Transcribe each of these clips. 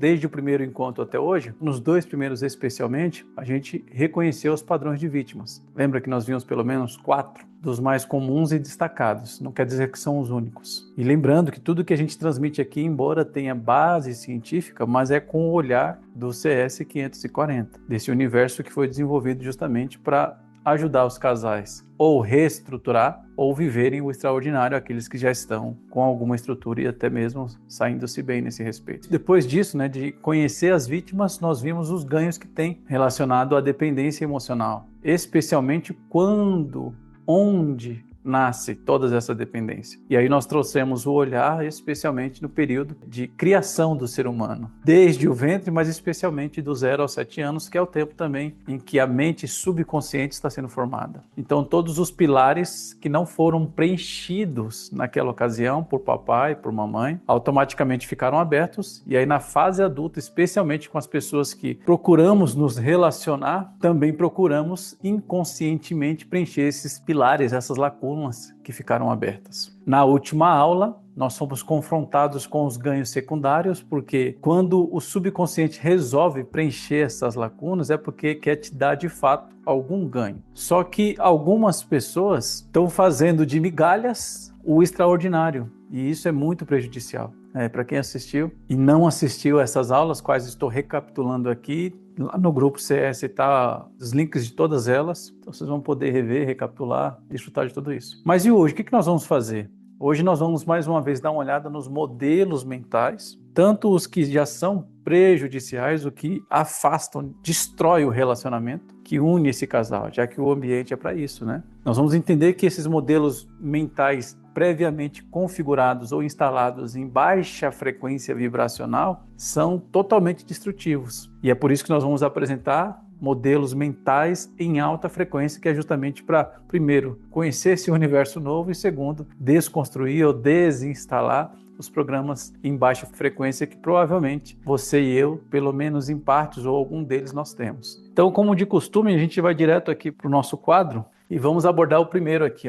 Desde o primeiro encontro até hoje, nos 2 primeiros especialmente, a gente reconheceu os padrões de vítimas. Lembra que nós vimos pelo menos 4 dos mais comuns e destacados, não quer dizer que são os únicos. E lembrando que tudo que a gente transmite aqui, embora tenha base científica, mas é com o olhar do CS 540, desse universo que foi desenvolvido justamente para ajudar os casais ou reestruturar ou viverem o extraordinário, aqueles que já estão com alguma estrutura e até mesmo saindo-se bem nesse respeito. Depois disso, de conhecer as vítimas, nós vimos os ganhos que tem relacionado à dependência emocional, especialmente onde nasce toda essa dependência. E aí nós trouxemos o olhar especialmente no período de criação do ser humano, desde o ventre, mas especialmente do 0 aos 7 anos, que é o tempo também em que a mente subconsciente está sendo formada. Então todos os pilares que não foram preenchidos naquela ocasião por papai, por mamãe, automaticamente ficaram abertos, e aí na fase adulta, especialmente com as pessoas que procuramos nos relacionar, também procuramos inconscientemente preencher esses pilares, essas lacunas que ficaram abertas. Na última aula, nós fomos confrontados com os ganhos secundários, porque quando o subconsciente resolve preencher essas lacunas, é porque quer te dar de fato algum ganho. Só que algumas pessoas estão fazendo de migalhas o extraordinário, e isso é muito prejudicial. Para quem assistiu e não assistiu essas aulas, quais estou recapitulando aqui, lá no grupo CS está os links de todas elas, então vocês vão poder rever, recapitular, desfrutar de tudo isso. Mas e hoje, o que nós vamos fazer? Hoje nós vamos mais uma vez dar uma olhada nos modelos mentais, tanto os que já são prejudiciais, o que afastam, destrói o relacionamento, que une esse casal, já que o ambiente é para isso, Nós vamos entender que esses modelos mentais previamente configurados ou instalados em baixa frequência vibracional são totalmente destrutivos. E é por isso que nós vamos apresentar modelos mentais em alta frequência, que é justamente para, primeiro, conhecer esse universo novo e, segundo, desconstruir ou desinstalar os programas em baixa frequência que provavelmente você e eu, pelo menos em partes ou algum deles, nós temos. Então, como de costume, a gente vai direto aqui para o nosso quadro e vamos abordar o primeiro aqui,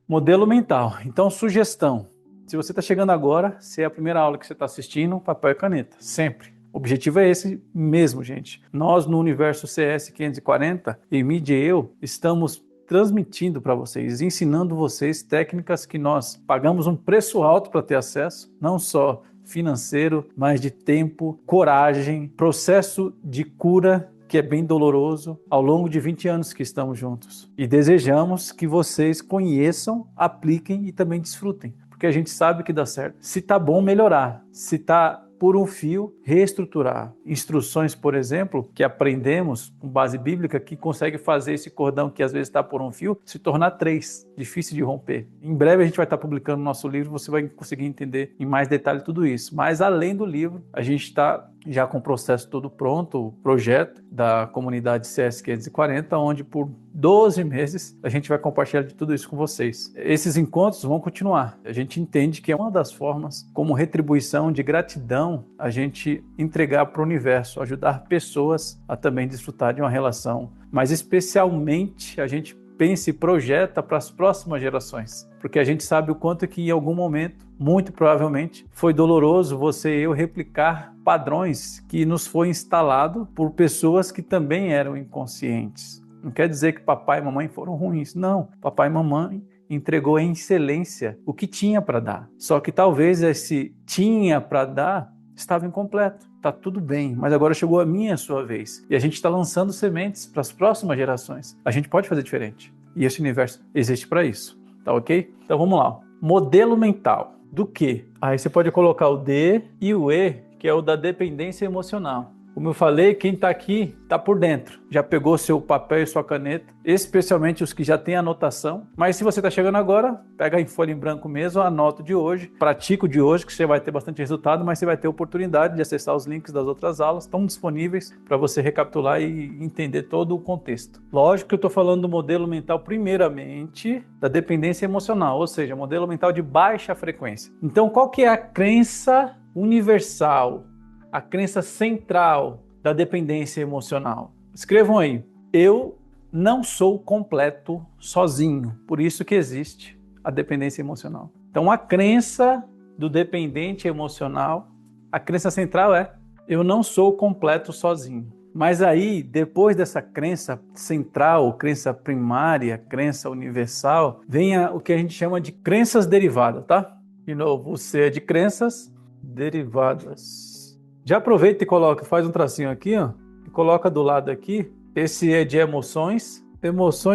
modelo mental. Então, sugestão. Se você está chegando agora, se é a primeira aula que você está assistindo, papel e caneta, sempre. O objetivo é esse mesmo, gente. Nós, no Universo CS 540, Emídia e eu, estamos transmitindo para vocês, ensinando vocês técnicas que nós pagamos um preço alto para ter acesso, não só financeiro, mas de tempo, coragem, processo de cura, que é bem doloroso, ao longo de 20 anos que estamos juntos. E desejamos que vocês conheçam, apliquem e também desfrutem, porque a gente sabe que dá certo. Se tá bom, melhorar. Se tá por um fio, reestruturar. Instruções, por exemplo, que aprendemos com base bíblica, que consegue fazer esse cordão que às vezes está por um fio, se tornar 3, difícil de romper. Em breve a gente vai estar publicando o nosso livro, você vai conseguir entender em mais detalhe tudo isso. Mas além do livro, a gente está já com o processo todo pronto, o projeto da comunidade CS 540, onde por 12 meses a gente vai compartilhar de tudo isso com vocês. Esses encontros vão continuar. A gente entende que é uma das formas, como retribuição de gratidão, a gente entregar para o universo, ajudar pessoas a também desfrutar de uma relação. Mas especialmente a gente pensa e projeta para as próximas gerações, porque a gente sabe o quanto que em algum momento, muito provavelmente, foi doloroso você e eu replicar padrões que nos foi instalado por pessoas que também eram inconscientes. Não quer dizer que papai e mamãe foram ruins, não. Papai e mamãe entregou em excelência o que tinha para dar. Só que talvez esse tinha para dar estava incompleto. Tá tudo bem, mas agora chegou a minha, a sua vez. E a gente está lançando sementes para as próximas gerações. A gente pode fazer diferente. E esse universo existe para isso. Tá ok? Então vamos lá. Modelo mental. Do quê? Aí você pode colocar o D e o E, que é o da dependência emocional. Como eu falei, quem está aqui está por dentro. Já pegou seu papel e sua caneta, especialmente os que já têm anotação. Mas se você está chegando agora, pega em folha em branco mesmo, anota o de hoje, pratica o de hoje, que você vai ter bastante resultado, mas você vai ter oportunidade de acessar os links das outras aulas, estão disponíveis para você recapitular e entender todo o contexto. Lógico que eu estou falando do modelo mental, primeiramente, da dependência emocional, ou seja, modelo mental de baixa frequência. Então, qual que é a crença universal, a crença central da dependência emocional? Escrevam aí. Eu não sou completo sozinho. Por isso que existe a dependência emocional. Então, a crença do dependente emocional, a crença central é: eu não sou completo sozinho. Mas aí, depois dessa crença central, crença primária, crença universal, vem o que a gente chama de crenças derivadas, tá? De novo, você é de crenças derivadas. Já aproveita e coloca, faz um tracinho aqui, ó, e coloca do lado aqui. Esse é de emoções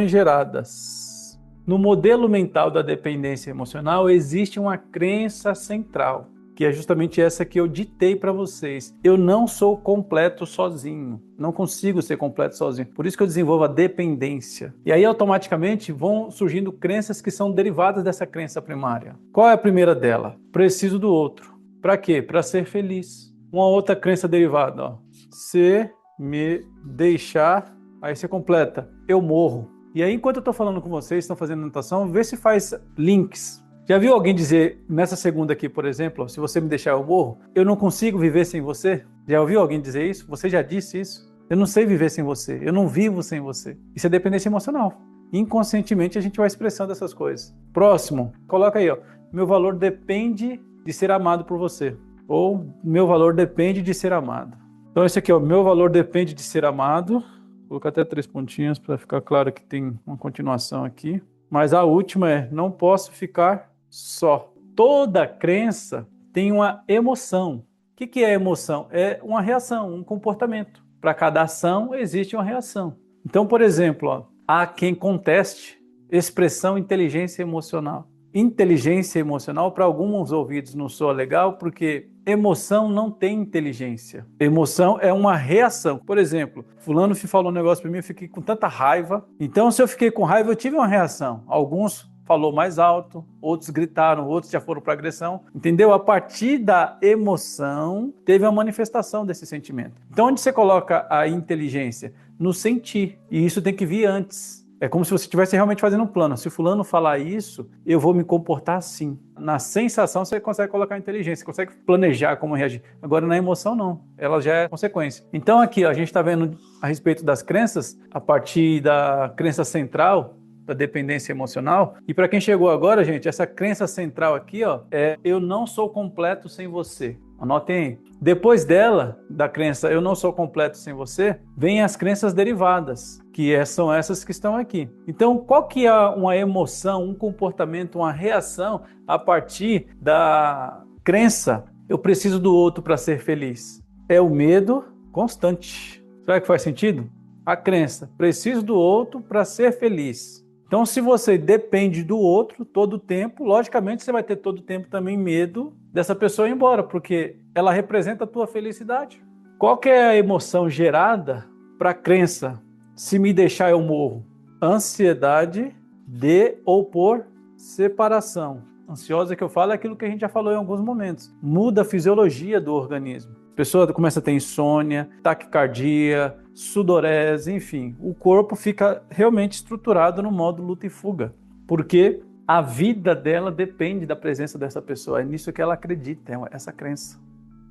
geradas. No modelo mental da dependência emocional, existe uma crença central, que é justamente essa que eu ditei para vocês. Eu não sou completo sozinho. Não consigo ser completo sozinho. Por isso que eu desenvolvo a dependência. E aí, automaticamente, vão surgindo crenças que são derivadas dessa crença primária. Qual é a primeira dela? Preciso do outro. Para quê? Para ser feliz. Uma outra crença derivada, ó. Se me deixar, aí você completa. Eu morro. E aí, enquanto eu estou falando com vocês, estão fazendo anotação, vê se faz links. Já viu alguém dizer, nessa segunda aqui, por exemplo, se você me deixar eu morro, eu não consigo viver sem você? Já ouviu alguém dizer isso? Você já disse isso? Eu não sei viver sem você, eu não vivo sem você. Isso é dependência emocional. Inconscientemente a gente vai expressando essas coisas. Próximo, coloca aí, ó. Meu valor depende de ser amado por você. Ou meu valor depende de ser amado. Então esse aqui, ó, meu valor depende de ser amado. Vou colocar até 3 pontinhos para ficar claro que tem uma continuação aqui. Mas a última é, não posso ficar só. Toda crença tem uma emoção. O que é emoção? É uma reação, um comportamento. Para cada ação existe uma reação. Então, por exemplo, ó, há quem conteste expressão inteligência emocional. Inteligência emocional, para alguns ouvidos não soa legal, porque emoção não tem inteligência. Emoção é uma reação. Por exemplo, fulano falou um negócio para mim, eu fiquei com tanta raiva. Então, se eu fiquei com raiva, eu tive uma reação. Alguns falou mais alto, outros gritaram, outros já foram para agressão. Entendeu? A partir da emoção, teve uma manifestação desse sentimento. Então, onde você coloca a inteligência? No sentir. E isso tem que vir antes. É como se você estivesse realmente fazendo um plano. Se fulano falar isso, eu vou me comportar assim. Na sensação, você consegue colocar inteligência, você consegue planejar como reagir. Agora, na emoção, não. Ela já é consequência. Então, aqui, ó, a gente está vendo a respeito das crenças, a partir da crença central, da dependência emocional. E para quem chegou agora, gente, essa crença central aqui, ó, é eu não sou completo sem você. Anotem aí. Depois dela, da crença eu não sou completo sem você, vem as crenças derivadas, que são essas que estão aqui. Então, qual que é uma emoção, um comportamento, uma reação a partir da crença eu preciso do outro para ser feliz? É o medo constante. Será que faz sentido? A crença, preciso do outro para ser feliz. Então, se você depende do outro todo o tempo, logicamente você vai ter todo o tempo também medo dessa pessoa ir embora, porque ela representa a tua felicidade. Qual que é a emoção gerada para a crença? Se me deixar eu morro. Ansiedade de ou por separação. Ansiosa que eu falo é aquilo que a gente já falou em alguns momentos. Muda a fisiologia do organismo. A pessoa começa a ter insônia, taquicardia, sudorese, enfim. O corpo fica realmente estruturado no modo luta e fuga. Porque a vida dela depende da presença dessa pessoa. É nisso que ela acredita, é essa crença.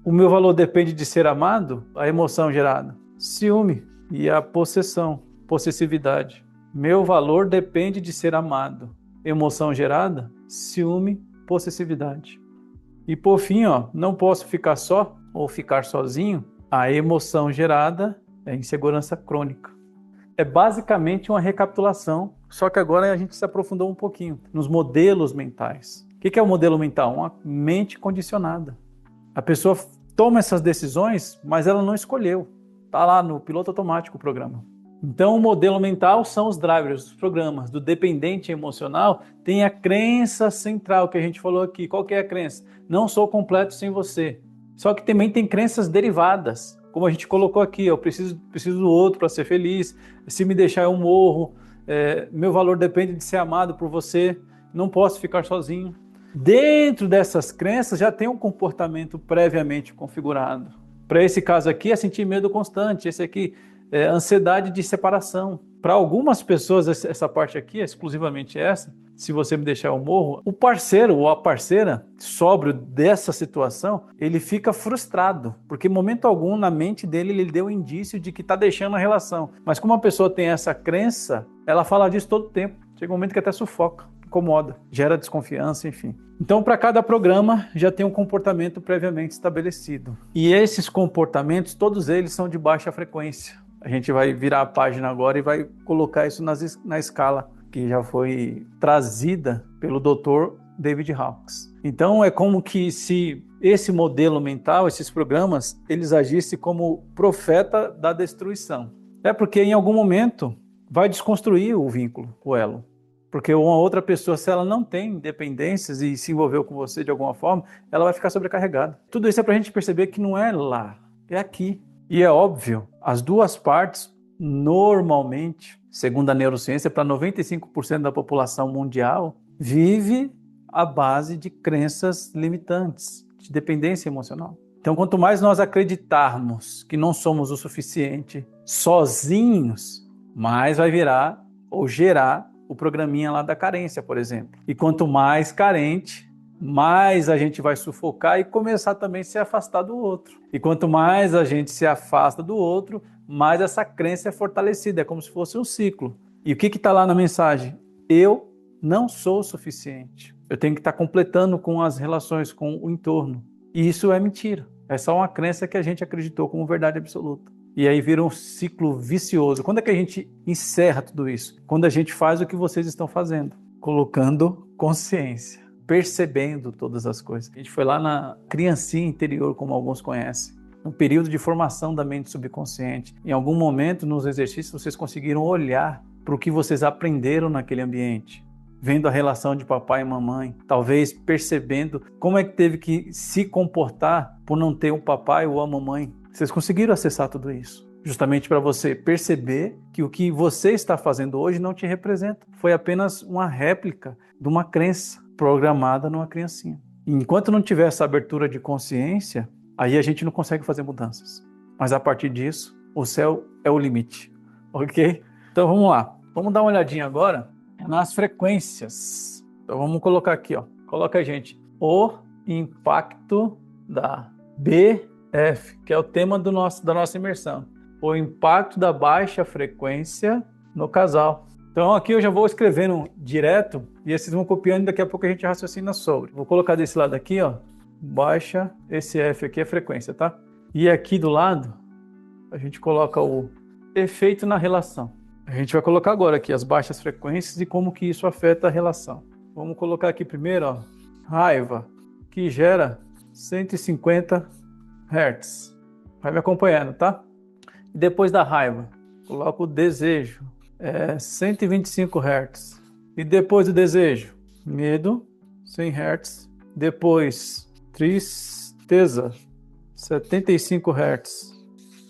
O meu valor depende de ser amado, a emoção gerada. Ciúme e a possessão, possessividade. Meu valor depende de ser amado. Emoção gerada, ciúme, possessividade. E por fim, ó, não posso ficar só ou ficar sozinho. A emoção gerada é insegurança crônica. É basicamente uma recapitulação, só que agora a gente se aprofundou um pouquinho nos modelos mentais. O que é o modelo mental? Uma mente condicionada. A pessoa toma essas decisões, mas ela não escolheu. Está lá no piloto automático o programa. Então, o modelo mental são os drivers, os programas. Do dependente emocional tem a crença central que a gente falou aqui. Qual que é a crença? Não sou completo sem você. Só que também tem crenças derivadas, como a gente colocou aqui. Eu preciso do outro para ser feliz. Se me deixar eu morro. Meu valor depende de ser amado por você. Não posso ficar sozinho. Dentro dessas crenças já tem um comportamento previamente configurado. Para esse caso aqui é sentir medo constante. Esse aqui é ansiedade de separação. Para algumas pessoas, essa parte aqui, exclusivamente essa, se você me deixar eu morro, o parceiro ou a parceira sóbrio dessa situação, ele fica frustrado, porque em momento algum na mente dele ele deu um indício de que está deixando a relação. Mas como a pessoa tem essa crença, ela fala disso todo o tempo. Chega um momento que até sufoca. incomoda, gera desconfiança, enfim. Então, para cada programa, já tem um comportamento previamente estabelecido. E esses comportamentos, todos eles são de baixa frequência. A gente vai virar a página agora e vai colocar isso na escala que já foi trazida pelo Dr. David Hawkes. Então, é como que se esse modelo mental, esses programas, eles agissem como profeta da destruição. É porque em algum momento vai desconstruir o vínculo, o elo. Porque uma outra pessoa, se ela não tem dependências e se envolveu com você de alguma forma, ela vai ficar sobrecarregada. Tudo isso é para a gente perceber que não é lá, é aqui. E é óbvio, as duas partes, normalmente, segundo a neurociência, para 95% da população mundial, vive à base de crenças limitantes, de dependência emocional. Então, quanto mais nós acreditarmos que não somos o suficiente sozinhos, mais vai virar ou gerar o programinha lá da carência, por exemplo. E quanto mais carente, mais a gente vai sufocar e começar também a se afastar do outro. E quanto mais a gente se afasta do outro, mais essa crença é fortalecida. É como se fosse um ciclo. E o que está lá na mensagem? Eu não sou o suficiente. Eu tenho que estar completando com as relações com o entorno. E isso é mentira. É só uma crença que a gente acreditou como verdade absoluta. E aí vira um ciclo vicioso. Quando é que a gente encerra tudo isso? Quando a gente faz o que vocês estão fazendo, colocando consciência, percebendo todas as coisas. A gente foi lá na criancinha interior, como alguns conhecem, um período de formação da mente subconsciente. Em algum momento, nos exercícios, vocês conseguiram olhar para o que vocês aprenderam naquele ambiente, vendo a relação de papai e mamãe, talvez percebendo como é que teve que se comportar por não ter um papai ou a mamãe. Vocês conseguiram acessar tudo isso, justamente para você perceber que o que você está fazendo hoje não te representa. Foi apenas uma réplica de uma crença programada numa criancinha. E enquanto não tiver essa abertura de consciência, aí a gente não consegue fazer mudanças. Mas a partir disso, o céu é o limite, ok? Então vamos lá. Vamos dar uma olhadinha agora nas frequências. Então vamos colocar aqui, ó. Coloca a gente. O impacto da BF, que é o tema da nossa imersão. O impacto da baixa frequência no casal. Então aqui eu já vou escrevendo direto e vocês vão copiando e daqui a pouco a gente raciocina sobre. Vou colocar desse lado aqui, ó. Baixa, esse F aqui é frequência, tá? E aqui do lado a gente coloca o efeito na relação. A gente vai colocar agora aqui as baixas frequências e como que isso afeta a relação. Vamos colocar aqui primeiro, ó, raiva, que gera 150 Hz. Vai me acompanhando, tá? E depois da raiva, coloco o desejo, 125 Hz. E depois do desejo, medo, 100 Hz. Depois, tristeza, 75 Hz.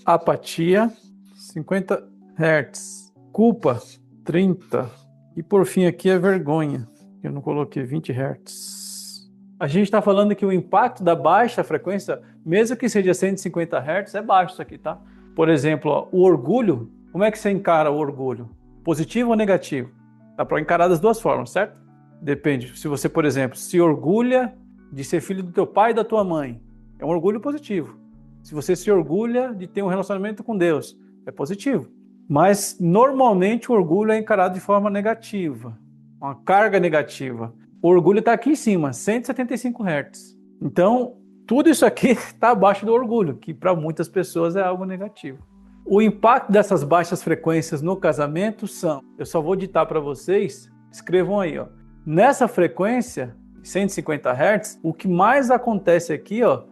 Apatia, 50 Hz. Culpa, 30. E por fim aqui é vergonha. Eu não coloquei 20 Hz. A gente está falando que o impacto da baixa frequência, mesmo que seja 150 Hz, é baixo isso aqui, tá? Por exemplo, ó, o orgulho. Como é que você encara o orgulho? Positivo ou negativo? Dá para encarar das duas formas, certo? Depende. Se você, por exemplo, se orgulha de ser filho do teu pai e da tua mãe, é um orgulho positivo. Se você se orgulha de ter um relacionamento com Deus, é positivo. Mas, normalmente, o orgulho é encarado de forma negativa, uma carga negativa. O orgulho está aqui em cima, 175 Hz. Então, tudo isso aqui está abaixo do orgulho, que para muitas pessoas é algo negativo. O impacto dessas baixas frequências no casamento são, eu só vou ditar para vocês, escrevam aí, ó. Nessa frequência, 150 Hz, o que mais acontece aqui, ó,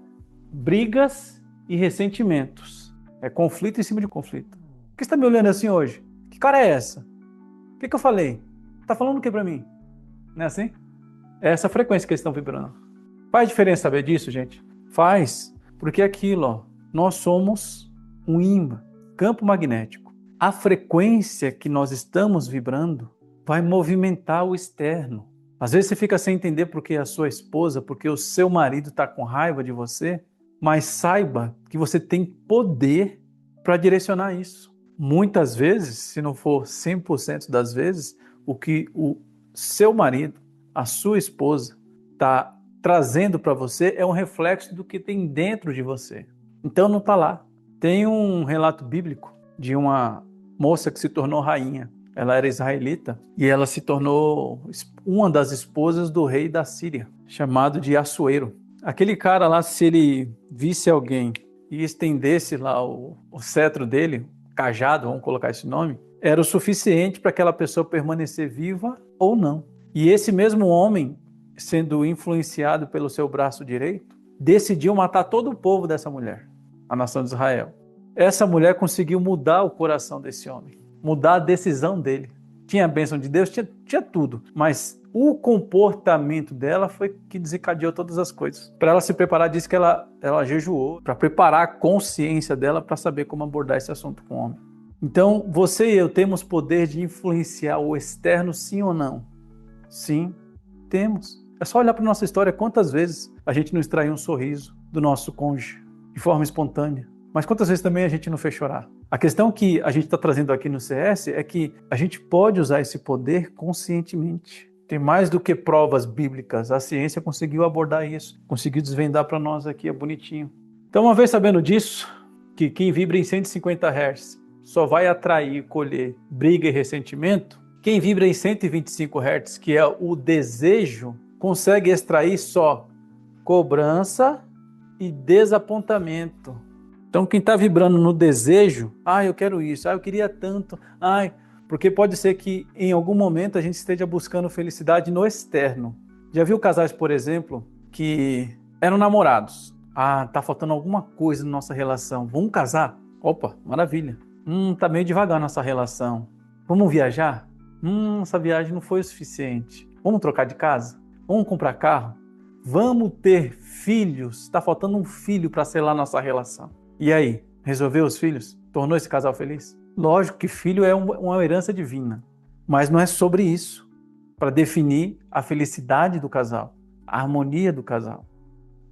brigas e ressentimentos. É conflito em cima de conflito. Por que você está me olhando assim hoje? Que cara é essa? O que eu falei? Tá falando o que para mim? Não é assim? É essa frequência que eles estão vibrando. Faz diferença saber disso, gente? Faz, porque é aquilo, ó, nós somos um ímã, campo magnético. A frequência que nós estamos vibrando vai movimentar o externo. Às vezes você fica sem entender porque a sua esposa, porque o seu marido está com raiva de você, mas saiba que você tem poder para direcionar isso. Muitas vezes, se não for 100% das vezes, o que o seu marido, a sua esposa, está trazendo para você é um reflexo do que tem dentro de você. Então não está lá. Tem um relato bíblico de uma moça que se tornou rainha. Ela era israelita e ela se tornou uma das esposas do rei da Síria, chamado de Assuero. Aquele cara lá, se ele visse alguém e estendesse lá o cetro dele, cajado, vamos colocar esse nome, era o suficiente para aquela pessoa permanecer viva ou não. E esse mesmo homem, sendo influenciado pelo seu braço direito, decidiu matar todo o povo dessa mulher, a nação de Israel. Essa mulher conseguiu mudar o coração desse homem, mudar a decisão dele. Tinha a bênção de Deus, tinha tudo, mas o comportamento dela foi que desencadeou todas as coisas. Para ela se preparar, disse que ela jejuou, para preparar a consciência dela para saber como abordar esse assunto com o homem. Então, você e eu temos poder de influenciar o externo, sim ou não? Sim, temos. É só olhar para a nossa história, quantas vezes a gente não extraiu um sorriso do nosso cônjuge de forma espontânea. Mas quantas vezes também a gente não fez chorar? A questão que a gente está trazendo aqui no CS é que a gente pode usar esse poder conscientemente. Tem mais do que provas bíblicas. A ciência conseguiu abordar isso, conseguiu desvendar para nós aqui, é bonitinho. Então, uma vez sabendo disso, que quem vibra em 150 Hz só vai atrair e colher briga e ressentimento, quem vibra em 125 Hz, que é o desejo, consegue extrair só cobrança e desapontamento. Então, quem está vibrando no desejo, eu quero isso, eu queria tanto, porque pode ser que em algum momento a gente esteja buscando felicidade no externo. Já viu casais, por exemplo, que eram namorados? Tá faltando alguma coisa na nossa relação, vamos casar? Opa, maravilha. Tá meio devagar nossa relação. Vamos viajar? Essa viagem não foi o suficiente. Vamos trocar de casa? Vamos comprar carro? Vamos ter filhos? Está faltando um filho para selar nossa relação. E aí, resolveu os filhos? Tornou esse casal feliz? Lógico que filho é uma herança divina, mas não é sobre isso para definir a felicidade do casal, a harmonia do casal.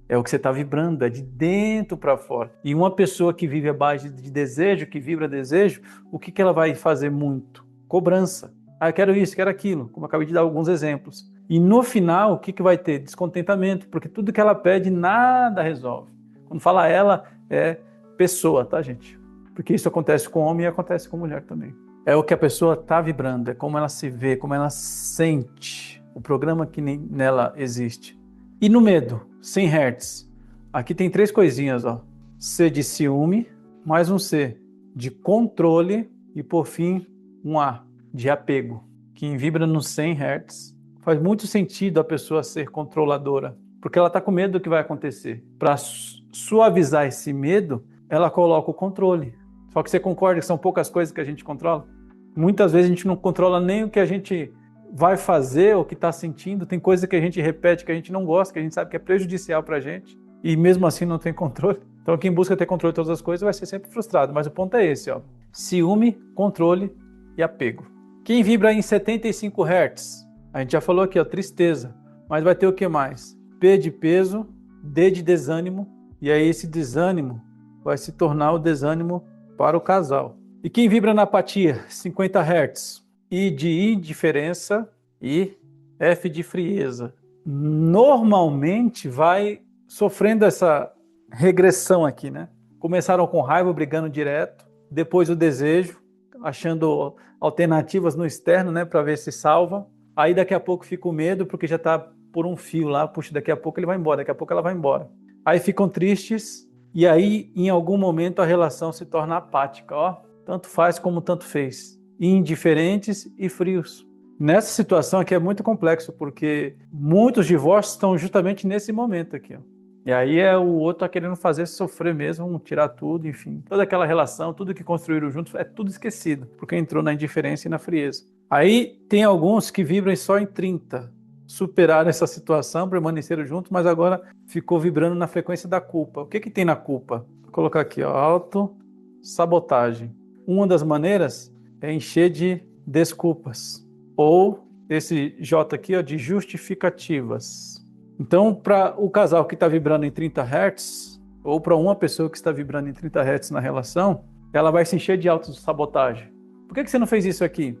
É o que você está vibrando, é de dentro para fora. E uma pessoa que vive abaixo de desejo, que vibra desejo, o que ela vai fazer muito? Cobrança. Eu quero isso, quero aquilo, como eu acabei de dar alguns exemplos. E no final, o que vai ter? Descontentamento, porque tudo que ela pede, nada resolve. Quando fala ela, é pessoa, tá, gente? Porque isso acontece com homem e acontece com mulher também. É o que a pessoa está vibrando, é como ela se vê, como ela sente, o programa que nela existe. E no medo, 100 Hz, aqui tem 3 coisinhas, ó. C de ciúme, mais um C de controle e, por fim, um A de apego. Quem vibra no 100 Hz faz muito sentido a pessoa ser controladora, porque ela está com medo do que vai acontecer. Para suavizar esse medo, ela coloca o controle. Só que você concorda que são poucas coisas que a gente controla? Muitas vezes a gente não controla nem o que a gente vai fazer, o que está sentindo. Tem coisa que a gente repete que a gente não gosta, que a gente sabe que é prejudicial para a gente, e mesmo assim não tem controle. Então quem busca ter controle de todas as coisas vai ser sempre frustrado. Mas o ponto é esse, ó. Ciúme, controle e apego. Quem vibra em 75 Hz? A gente já falou aqui, ó, tristeza. Mas vai ter o que mais? P de peso, D de desânimo, e aí esse desânimo vai se tornar o desânimo para o casal. E quem vibra na apatia? 50 Hz. I de indiferença e F de frieza. Normalmente vai sofrendo essa regressão aqui, né? Começaram com raiva, brigando direto, depois o desejo, achando alternativas no externo, né, para ver se salva. Aí daqui a pouco fica o medo, porque já está por um fio lá, puxa, daqui a pouco ele vai embora, daqui a pouco ela vai embora. Aí ficam tristes, e aí em algum momento a relação se torna apática, ó, tanto faz como tanto fez. Indiferentes e frios. Nessa situação aqui é muito complexo, porque muitos divórcios estão justamente nesse momento aqui, ó. E aí é o outro tá querendo fazer sofrer mesmo, tirar tudo, enfim. Toda aquela relação, tudo que construíram juntos, é tudo esquecido, porque entrou na indiferença e na frieza. Aí tem alguns que vibram só em 30, superaram essa situação, permaneceram juntos, mas agora ficou vibrando na frequência da culpa. O que tem na culpa? Vou colocar aqui, ó, autossabotagem. Uma das maneiras é encher de desculpas, ou esse J aqui, ó, de justificativas. Então, para o casal que está vibrando em 30 Hz, ou para uma pessoa que está vibrando em 30 Hz na relação, ela vai se encher de autossabotagem. Por que você não fez isso aqui?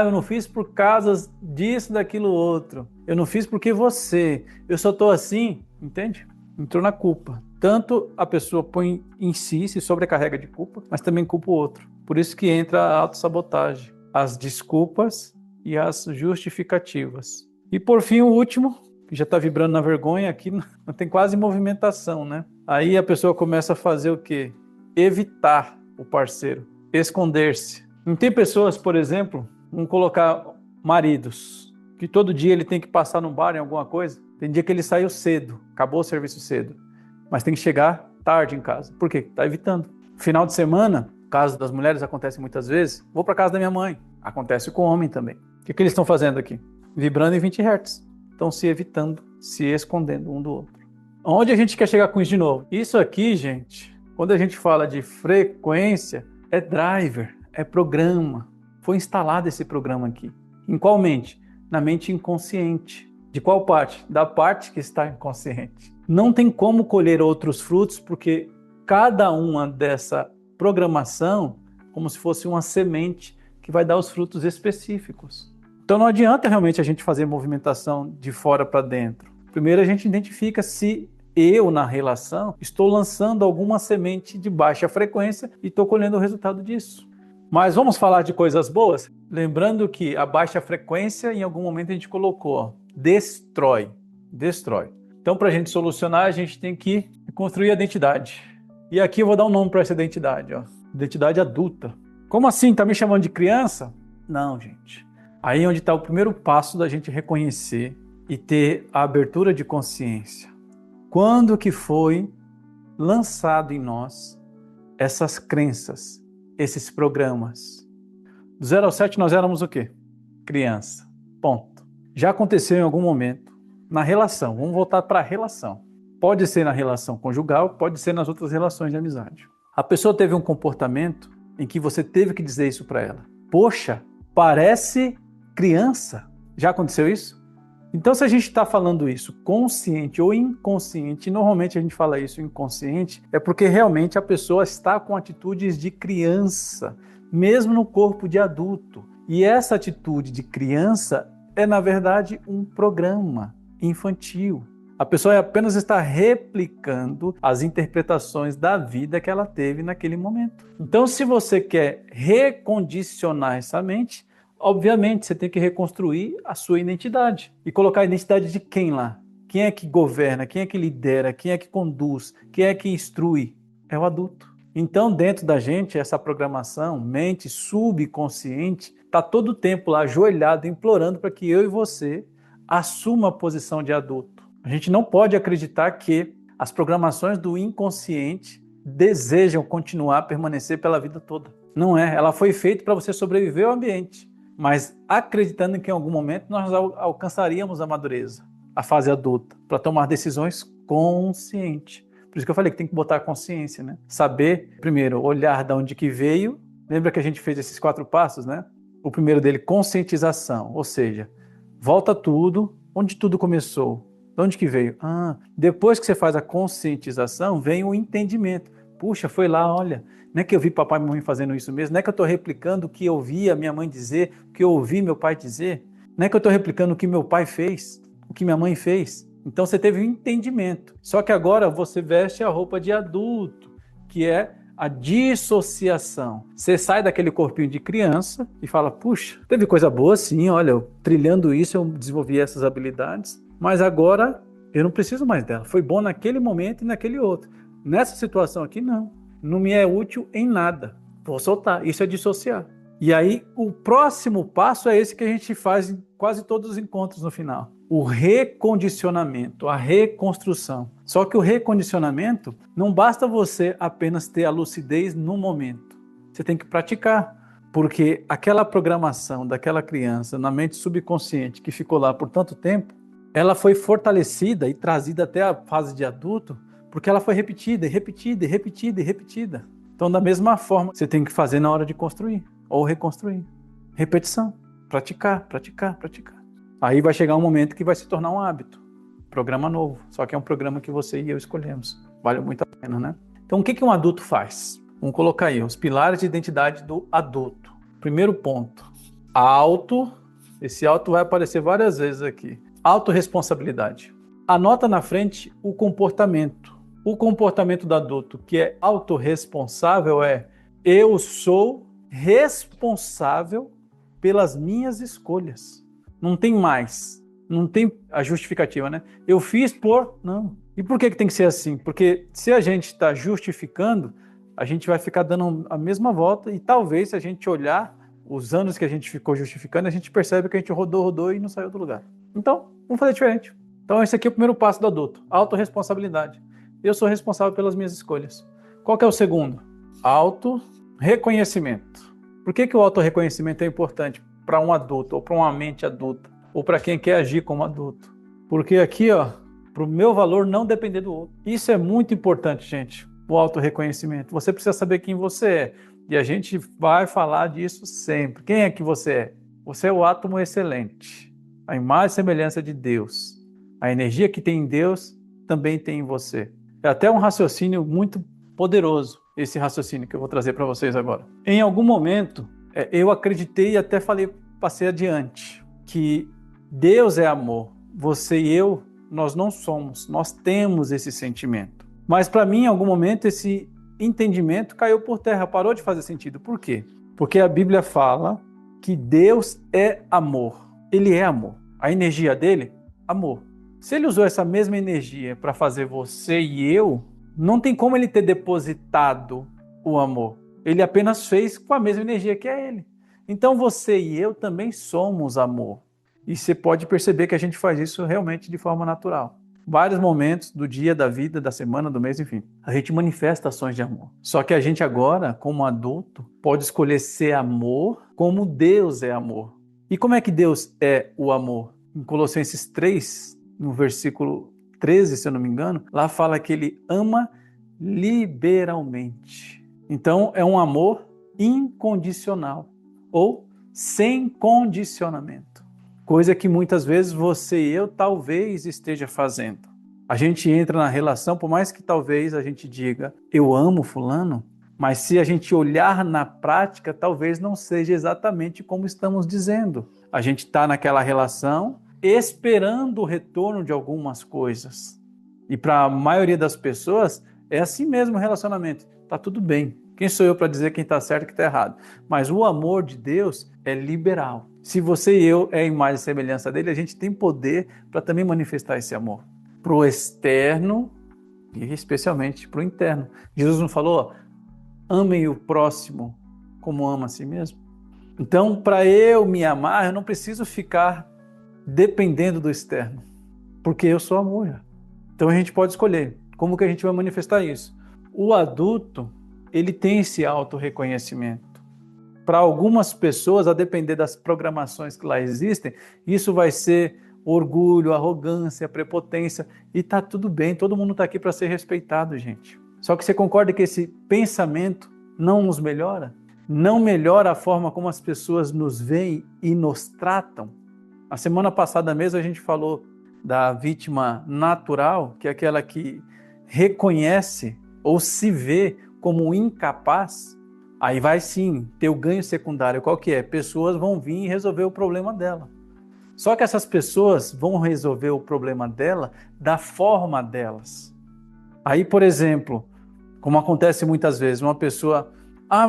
Eu não fiz por causa disso, daquilo, outro. Eu não fiz porque você. Eu só estou assim, entende? Entrou na culpa. Tanto a pessoa põe em si, se sobrecarrega de culpa, mas também culpa o outro. Por isso que entra a autossabotagem. as desculpas e as justificativas. E por fim, o último, que já está vibrando na vergonha, aqui não tem quase movimentação, né? Aí a pessoa começa a fazer o quê? Evitar o parceiro, esconder-se. Não tem pessoas, por exemplo, vamos colocar maridos, que todo dia ele tem que passar num bar em alguma coisa. Tem dia que ele saiu cedo, acabou o serviço cedo, mas tem que chegar tarde em casa. Por quê? Está evitando. Final de semana, caso das mulheres acontece muitas vezes, vou para casa da minha mãe. Acontece com o homem também. O que eles estão fazendo aqui? Vibrando em 20 Hz. Estão se evitando, se escondendo um do outro. Onde a gente quer chegar com isso de novo? Isso aqui, gente, quando a gente fala de frequência, é driver, é programa. Foi instalado esse programa aqui. Em qual mente? Na mente inconsciente. De qual parte? Da parte que está inconsciente. Não tem como colher outros frutos, porque cada uma dessa programação, como se fosse uma semente que vai dar os frutos específicos. Então não adianta realmente a gente fazer movimentação de fora para dentro. Primeiro a gente identifica se eu, na relação, estou lançando alguma semente de baixa frequência e estou colhendo o resultado disso. Mas vamos falar de coisas boas? Lembrando que a baixa frequência, em algum momento a gente colocou, ó, destrói. Então, para a gente solucionar, a gente tem que construir a identidade. E aqui eu vou dar um nome para essa identidade, ó. Identidade adulta. Como assim? Tá me chamando de criança? Não, gente. Aí é onde está o primeiro passo da gente reconhecer e ter a abertura de consciência. Quando que foi lançado em nós essas crenças, esses programas? Do 0 ao 7 nós éramos o quê? Criança. Ponto. Já aconteceu em algum momento na relação. Vamos voltar para a relação. Pode ser na relação conjugal, pode ser nas outras relações de amizade. A pessoa teve um comportamento em que você teve que dizer isso para ela. Poxa, parece criança. Já aconteceu isso? Então, se a gente está falando isso consciente ou inconsciente, normalmente a gente fala isso inconsciente, é porque realmente a pessoa está com atitudes de criança, mesmo no corpo de adulto. E essa atitude de criança é, na verdade, um programa infantil. A pessoa apenas está replicando as interpretações da vida que ela teve naquele momento. Então, se você quer recondicionar essa mente, obviamente você tem que reconstruir a sua identidade. E colocar a identidade de quem lá? Quem é que governa? Quem é que lidera? Quem é que conduz? Quem é que instrui? É o adulto. Então, dentro da gente, essa programação, mente subconsciente, está todo o tempo lá ajoelhado, implorando para que eu e você assuma a posição de adulto. A gente não pode acreditar que as programações do inconsciente desejam continuar, permanecer pela vida toda. Não é. Ela foi feita para você sobreviver ao ambiente, mas acreditando que em algum momento nós alcançaríamos a madureza, a fase adulta, para tomar decisões conscientes. Por isso que eu falei que tem que botar a consciência, né? Saber, primeiro, olhar de onde que veio. Lembra que a gente fez esses 4 passos, né? O primeiro dele, conscientização, ou seja, volta tudo, onde tudo começou. De onde que veio? Depois que você faz a conscientização, vem o entendimento. Puxa, foi lá, olha, não é que eu vi papai e mamãe fazendo isso mesmo, não é que eu estou replicando o que eu vi a minha mãe dizer, o que eu ouvi meu pai dizer, não é que eu estou replicando o que meu pai fez, o que minha mãe fez. Então você teve um entendimento. Só que agora você veste a roupa de adulto, que é a dissociação. Você sai daquele corpinho de criança e fala, puxa, teve coisa boa sim, olha, trilhando isso eu desenvolvi essas habilidades, mas agora eu não preciso mais dela. Foi bom naquele momento e naquele outro. Nessa situação aqui, não. Não me é útil em nada. Vou soltar. Isso é dissociar. E aí, o próximo passo é esse que a gente faz em quase todos os encontros no final. O recondicionamento, a reconstrução. Só que o recondicionamento não basta você apenas ter a lucidez no momento. Você tem que praticar. Porque aquela programação daquela criança na mente subconsciente que ficou lá por tanto tempo, ela foi fortalecida e trazida até a fase de adulto, porque ela foi repetida, e repetida, e repetida, e repetida. Então, da mesma forma, você tem que fazer na hora de construir ou reconstruir. Repetição, praticar, praticar, praticar. Aí vai chegar um momento que vai se tornar um hábito. Programa novo, só que é um programa que você e eu escolhemos. Vale muito a pena, né? Então, o que um adulto faz? Vamos colocar aí os pilares de identidade do adulto. Primeiro ponto, auto. Esse auto vai aparecer várias vezes aqui. Autorresponsabilidade. Anota na frente o comportamento. O comportamento do adulto que é autorresponsável é: eu sou responsável pelas minhas escolhas. Não tem mais. Não tem a justificativa, né? Eu fiz por... Não. E por que tem que ser assim? Porque se a gente está justificando, a gente vai ficar dando a mesma volta e talvez, se a gente olhar os anos que a gente ficou justificando, a gente percebe que a gente rodou e não saiu do lugar. Então, vamos fazer diferente. Então, esse aqui é o primeiro passo do adulto. Autorresponsabilidade. Eu sou responsável pelas minhas escolhas. Qual que é o segundo? Autorreconhecimento. Por que o autorreconhecimento é importante para um adulto, ou para uma mente adulta, ou para quem quer agir como adulto? Porque aqui, para o meu valor não depender do outro. Isso é muito importante, gente, o autorreconhecimento. Você precisa saber quem você é. E a gente vai falar disso sempre. Quem é que você é? Você é o átomo excelente, a imagem e semelhança de Deus. A energia que tem em Deus também tem em você. É até um raciocínio muito poderoso, esse raciocínio que eu vou trazer para vocês agora. Em algum momento, eu acreditei e até passei adiante, que Deus é amor. Você e eu, nós não somos, nós temos esse sentimento. Mas para mim, em algum momento, esse entendimento caiu por terra, parou de fazer sentido. Por quê? Porque a Bíblia fala que Deus é amor. Ele é amor. A energia dele, amor. Se ele usou essa mesma energia para fazer você e eu, não tem como ele ter depositado o amor. Ele apenas fez com a mesma energia que é ele. Então você e eu também somos amor. E você pode perceber que a gente faz isso realmente de forma natural. Vários momentos do dia, da vida, da semana, do mês, enfim. A gente manifesta ações de amor. Só que a gente agora, como adulto, pode escolher ser amor como Deus é amor. E como é que Deus é o amor? Em Colossenses 3, no versículo 13, se eu não me engano, lá fala que ele ama liberalmente. Então, é um amor incondicional ou sem condicionamento. Coisa que muitas vezes você e eu talvez esteja fazendo. A gente entra na relação, por mais que talvez a gente diga, eu amo fulano, mas se a gente olhar na prática, talvez não seja exatamente como estamos dizendo. A gente está naquela relação esperando o retorno de algumas coisas. E para a maioria das pessoas, é assim mesmo o relacionamento. Tá tudo bem. Quem sou eu para dizer quem está certo e quem está errado? Mas o amor de Deus é liberal. Se você e eu é a imagem e semelhança dele, a gente tem poder para também manifestar esse amor. Para o externo e especialmente para o interno. Jesus não falou, amem o próximo como ama a si mesmo? Então, para eu me amar, eu não preciso ficar dependendo do externo, porque eu sou amor. Então a gente pode escolher como que a gente vai manifestar isso. O adulto, ele tem esse autorreconhecimento. Para algumas pessoas, a depender das programações que lá existem, isso vai ser orgulho, arrogância, prepotência, e tá tudo bem, todo mundo está aqui para ser respeitado, gente. Só que você concorda que esse pensamento não nos melhora? Não melhora a forma como as pessoas nos veem e nos tratam? A semana passada mesmo a gente falou da vítima natural, que é aquela que reconhece ou se vê como incapaz. Aí vai sim ter o ganho secundário. Qual que é? Pessoas vão vir e resolver o problema dela. Só que essas pessoas vão resolver o problema dela da forma delas. Aí, por exemplo, como acontece muitas vezes, uma pessoa,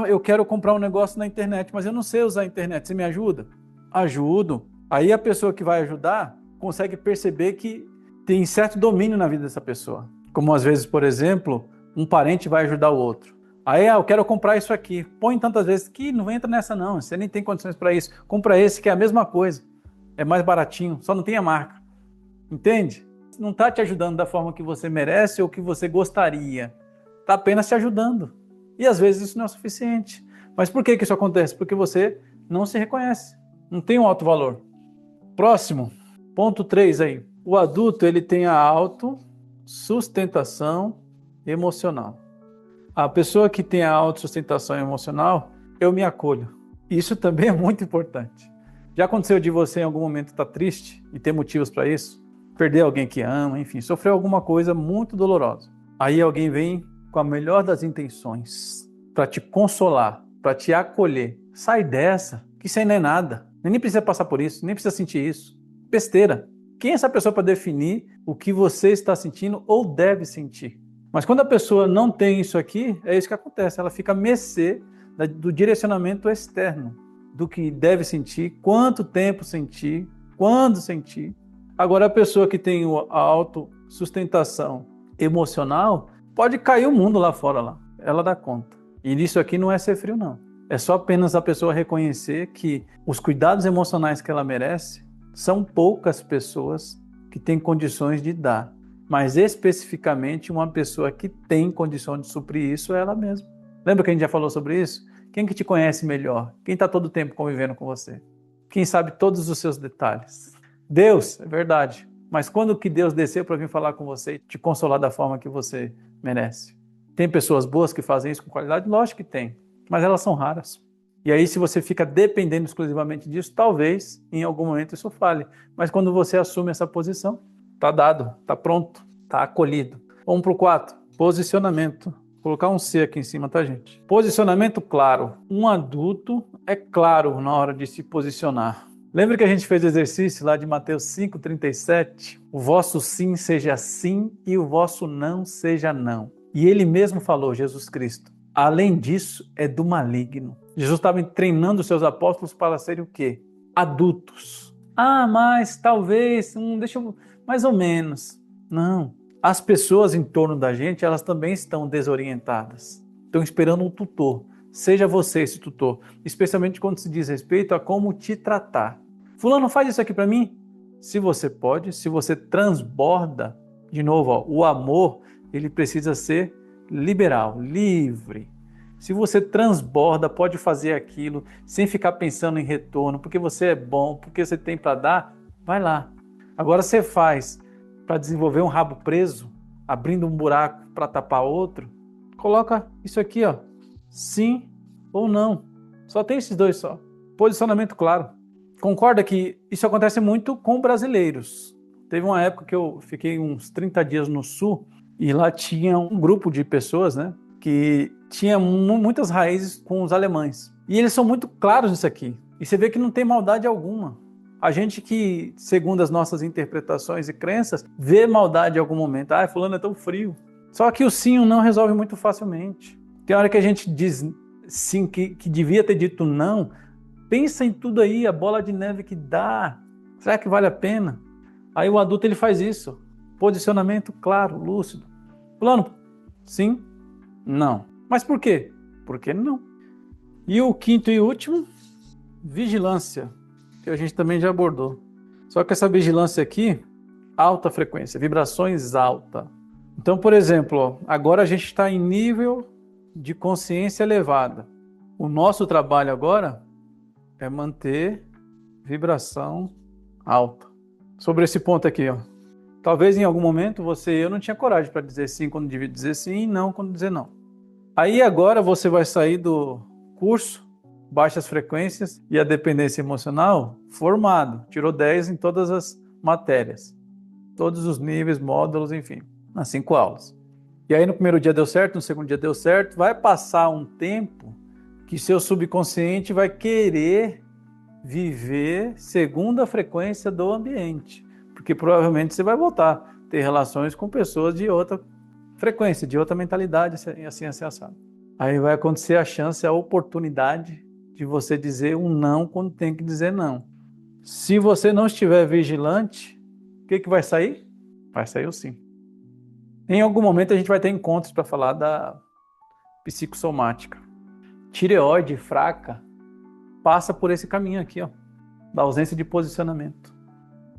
eu quero comprar um negócio na internet, mas eu não sei usar a internet, você me ajuda? Ajudo. Aí a pessoa que vai ajudar consegue perceber que tem certo domínio na vida dessa pessoa. Como às vezes, por exemplo, um parente vai ajudar o outro. Aí, eu quero comprar isso aqui. Põe tantas vezes que não entra nessa não, você nem tem condições para isso. Compra esse que é a mesma coisa. É mais baratinho, só não tem a marca. Entende? Não está te ajudando da forma que você merece ou que você gostaria. Está apenas te ajudando. E às vezes isso não é suficiente. Mas por que isso acontece? Porque você não se reconhece. Não tem um alto valor. Próximo, ponto 3 aí. O adulto, ele tem a autossustentação emocional. A pessoa que tem a autossustentação emocional, eu me acolho. Isso também é muito importante. Já aconteceu de você em algum momento estar triste e ter motivos para isso? Perder alguém que ama, enfim, sofrer alguma coisa muito dolorosa. Aí alguém vem com a melhor das intenções para te consolar, para te acolher. Sai dessa, que isso aí não é nada. Nem precisa passar por isso, nem precisa sentir isso. Besteira. Quem é essa pessoa para definir o que você está sentindo ou deve sentir? Mas quando a pessoa não tem isso aqui, é isso que acontece. Ela fica à mercê do direcionamento externo. do que deve sentir, quanto tempo sentir, quando sentir. Agora, a pessoa que tem a autossustentação emocional, pode cair o mundo lá fora, lá. Ela dá conta. E isso aqui não é ser frio, não. É só apenas a pessoa reconhecer que os cuidados emocionais que ela merece são poucas pessoas que têm condições de dar. Mas especificamente uma pessoa que tem condição de suprir isso é ela mesma. Lembra que a gente já falou sobre isso? Quem que te conhece melhor? Quem está todo o tempo convivendo com você? Quem sabe todos os seus detalhes? Deus, é verdade. Mas quando que Deus desceu para vir falar com você e te consolar da forma que você merece? Tem pessoas boas que fazem isso com qualidade? Lógico que tem, mas elas são raras. E aí, se você fica dependendo exclusivamente disso, talvez em algum momento isso falhe. Mas quando você assume essa posição, está dado, está pronto, está acolhido. Vamos para o 4, posicionamento. Vou colocar um C aqui em cima, tá, gente? Posicionamento claro. Um adulto é claro na hora de se posicionar. Lembra que a gente fez o exercício lá de Mateus 5,37? O vosso sim seja sim e o vosso não seja não. E ele mesmo falou, Jesus Cristo, além disso é do maligno. Jesus estava treinando os seus apóstolos para serem o quê? Adultos. Ah, mas talvez, deixa eu... mais ou menos. Não. As pessoas em torno da gente, elas também estão desorientadas. Estão esperando um tutor. Seja você esse tutor. Especialmente quando se diz respeito a como te tratar. Fulano, faz isso aqui para mim. Se você pode, se você transborda, de novo, o amor, ele precisa ser liberal, livre. Se você transborda, pode fazer aquilo sem ficar pensando em retorno, porque você é bom, porque você tem para dar, vai lá. Agora você faz para desenvolver um rabo preso, abrindo um buraco para tapar outro, coloca isso aqui, ó, sim ou não. Só tem esses dois só. Posicionamento claro. Concorda que isso acontece muito com brasileiros. Teve uma época que eu fiquei uns 30 dias no Sul e lá tinha um grupo de pessoas, né, que tinha muitas raízes com os alemães. E eles são muito claros nisso aqui. E você vê que não tem maldade alguma. A gente que, segundo as nossas interpretações e crenças, vê maldade em algum momento. Ah, fulano é tão frio. Só que o sim ou não resolve muito facilmente. Tem hora que a gente diz sim, que devia ter dito não. Pensa em tudo aí, a bola de neve que dá. Será que vale a pena? Aí o adulto ele faz isso. Posicionamento claro, lúcido. Fulano, sim, não. Mas por quê? Porque não. E o quinto e último, vigilância, que a gente também já abordou. Só que essa vigilância aqui, alta frequência, vibrações alta. Então, por exemplo, ó, agora a gente está em nível de consciência elevada. O nosso trabalho agora é manter vibração alta. Sobre esse ponto aqui, ó. Talvez em algum momento você e eu não tinha coragem para dizer sim quando devia dizer sim e não quando dizer não. Aí agora você vai sair do curso baixas frequências e a dependência emocional formado. Tirou 10 em todas as matérias. Todos os níveis, módulos, enfim. Nas 5 aulas. E aí no primeiro dia deu certo, no segundo dia deu certo. Vai passar um tempo que seu subconsciente vai querer viver segundo a frequência do ambiente. Porque provavelmente você vai voltar a ter relações com pessoas de outra frequência, de outra mentalidade, assim assado. Aí vai acontecer a chance, a oportunidade de você dizer um não quando tem que dizer não. Se você não estiver vigilante, o que vai sair? Vai sair o sim. Em algum momento a gente vai ter encontros para falar da psicossomática. Tireoide fraca passa por esse caminho aqui, ó, da ausência de posicionamento.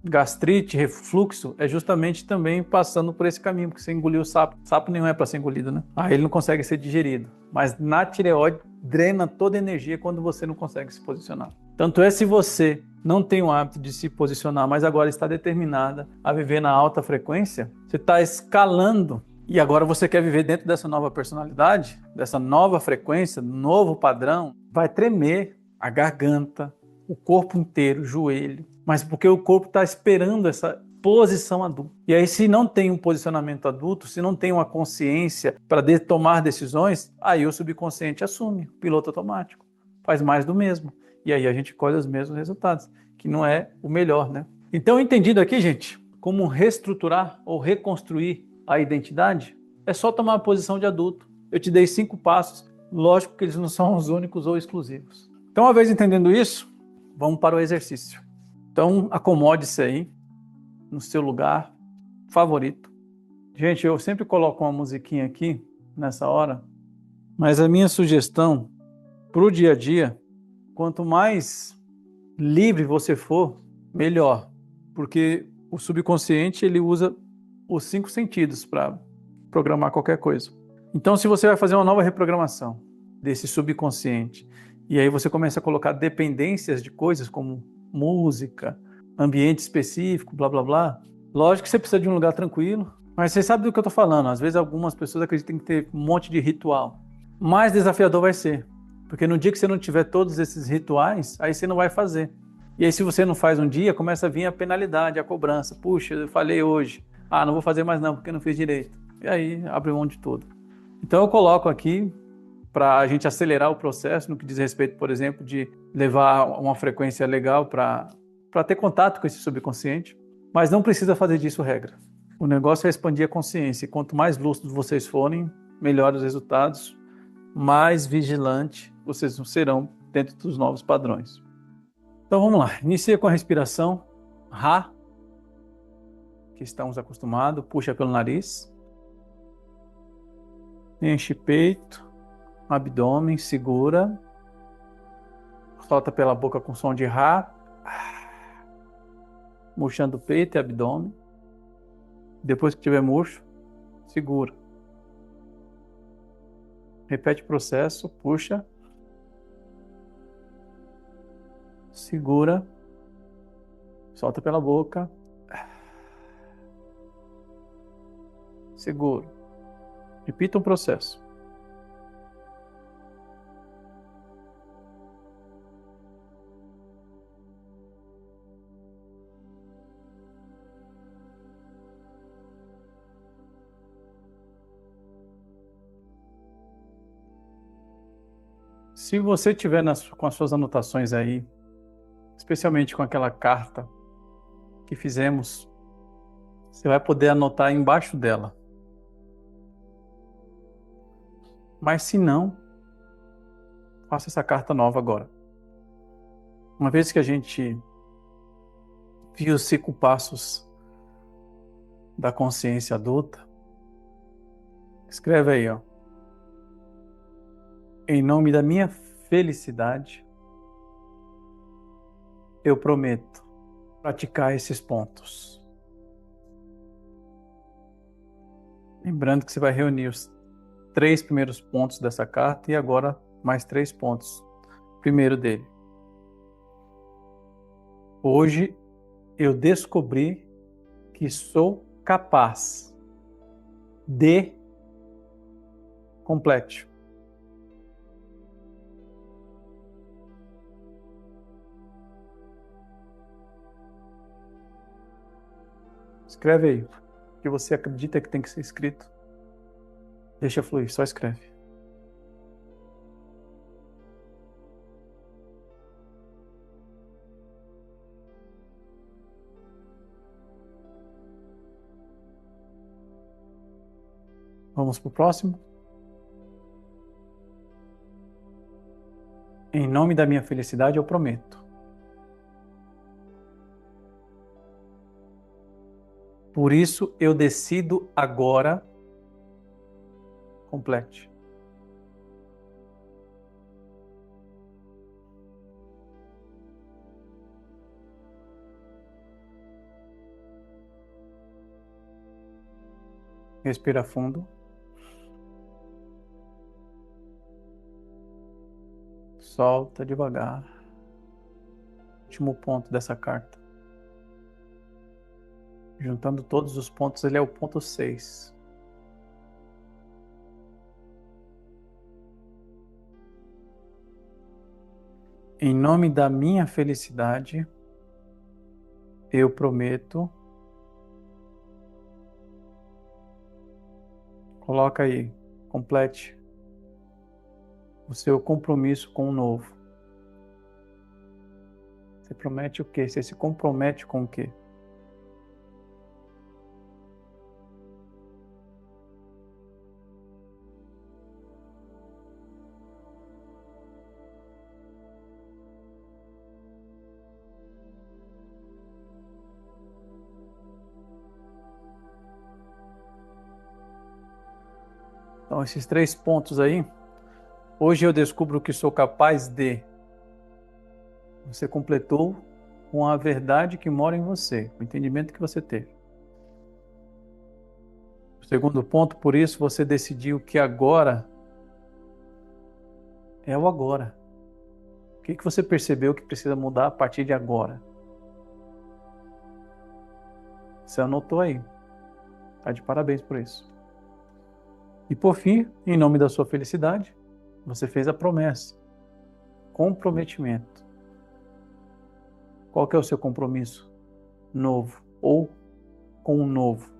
Gastrite, refluxo, é justamente também passando por esse caminho, porque você engoliu o sapo. Sapo nenhum é para ser engolido, né? Aí ele não consegue ser digerido. Mas na tireoide, drena toda a energia quando você não consegue se posicionar. Tanto é se você não tem o hábito de se posicionar, mas agora está determinada a viver na alta frequência, você está escalando e agora você quer viver dentro dessa nova personalidade, dessa nova frequência, novo padrão, vai tremer a garganta, o corpo inteiro, o joelho, mas porque o corpo está esperando essa posição adulta. E aí, se não tem um posicionamento adulto, se não tem uma consciência para tomar decisões, aí o subconsciente assume, o piloto automático, faz mais do mesmo. E aí a gente colhe os mesmos resultados, que não é o melhor, né? Então, entendido aqui, gente, como reestruturar ou reconstruir a identidade, é só tomar a posição de adulto. Eu te dei 5 passos, lógico que eles não são os únicos ou exclusivos. Então, uma vez entendendo isso, vamos para o exercício. Então, acomode-se aí no seu lugar favorito. Gente, eu sempre coloco uma musiquinha aqui nessa hora, mas a minha sugestão para o dia a dia, quanto mais livre você for, melhor, porque o subconsciente ele usa os 5 sentidos para programar qualquer coisa. Então, se você vai fazer uma nova reprogramação desse subconsciente, e aí você começa a colocar dependências de coisas como música, ambiente específico, blá blá blá, lógico que você precisa de um lugar tranquilo, mas você sabe do que eu estou falando. Às vezes algumas pessoas acreditam que tem que ter um monte de ritual. Mais desafiador vai ser, porque no dia que você não tiver todos esses rituais, aí você não vai fazer. E aí se você não faz um dia, começa a vir a penalidade, a cobrança. Puxa, eu falei hoje. Ah, não vou fazer mais não, porque não fiz direito. E aí abre mão de tudo. Então eu coloco aqui para a gente acelerar o processo no que diz respeito, por exemplo, de levar uma frequência legal para ter contato com esse subconsciente, mas não precisa fazer disso regra. O negócio é expandir a consciência, e quanto mais lúcidos vocês forem, melhores os resultados, mais vigilante vocês serão dentro dos novos padrões. Então vamos lá, inicia com a respiração, Ra, que estamos acostumados, puxa pelo nariz, enche peito, abdômen, segura, solta pela boca com som de Ra, murchando o peito e abdômen. Depois que tiver murcho, segura. Repete o processo, puxa, segura, solta pela boca, segura. Repita o processo. Se você tiver com as suas anotações aí, especialmente com aquela carta que fizemos, você vai poder anotar embaixo dela. Mas se não, faça essa carta nova agora. Uma vez que a gente viu os 5 passos da consciência adulta, escreve aí, ó. Em nome da minha felicidade, eu prometo praticar esses pontos. Lembrando que você vai reunir os 3 primeiros pontos dessa carta e agora mais 3 pontos. Primeiro dele. Hoje eu descobri que sou capaz de complete. Escreve aí o que você acredita que tem que ser escrito. Deixa fluir, só escreve. Vamos para o próximo. Em nome da minha felicidade, eu prometo. Por isso, eu decido agora. Complete. Respira fundo. Solta devagar. Último ponto dessa carta. Juntando todos os pontos, ele é o ponto 6. Em nome da minha felicidade, eu prometo. Coloca aí, complete o seu compromisso com o novo. Você promete o quê? Você se compromete com o quê? Então, esses 3 pontos aí. Hoje eu descubro que sou capaz de. Você completou com a verdade que mora em você, o entendimento que você teve. O segundo ponto, por isso você decidiu que agora é o agora. O que você percebeu que precisa mudar a partir de agora? Você anotou aí. Está de parabéns por isso. E por fim, em nome da sua felicidade, você fez a promessa. Comprometimento. Qual que é o seu compromisso? Novo. Ou com o novo.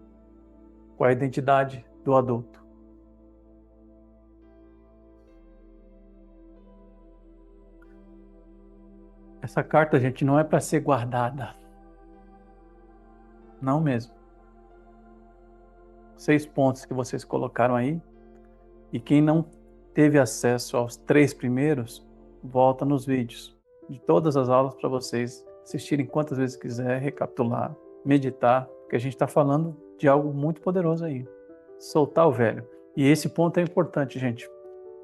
Com a identidade do adulto. Essa carta, gente, não é para ser guardada. Não mesmo. 6 pontos que vocês colocaram aí. E quem não teve acesso aos 3 primeiros, volta nos vídeos de todas as aulas para vocês assistirem quantas vezes quiser, recapitular, meditar, porque a gente está falando de algo muito poderoso aí. Soltar o velho. E esse ponto é importante, gente.